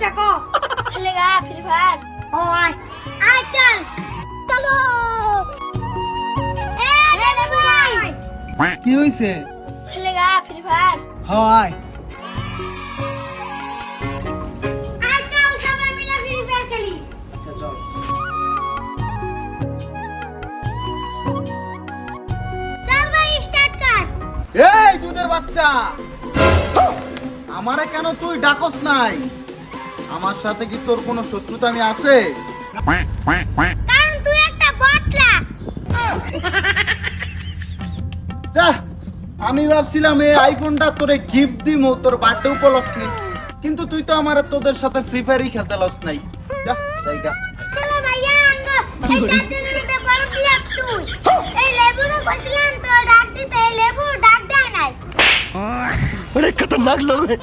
বাচ্চা কো খেলেগা free fire ও আয় আয় চল চলো এ লেবু ভাই কি হইছে? খেলেগা ফ্রি ফায়ার হয় আয় চল সবাই মিলে ফ্রি ফায়ার খেলি চল। চল ভাই স্টার্ট কর এই দুধের বাচ্চা, আমারে কেন তুই ডাকস নাই? আমার সাথে কি তোর কোনো শত্রুতা আমি আছে? কারণ তুই একটা বটলা যা, আমি ভাবছিলাম এই আইফোনটা তোরে গিফট দিমু তোর বার্থডে উপলক্ষে, কিন্তু তুই তো আমার তোদের সাথে ফ্রি ফায়ারই খেলতে লস নাই। যা জায়গা চলো ভাইয়া আঙ্গো এই চারজনের মধ্যে বড় প্লেয়ার তুই এই লেবুরে বলছিলাম তো ডাক দিতে এই লেবু ডাক দেয় নাই बड़े खतरनाक लोग हैं।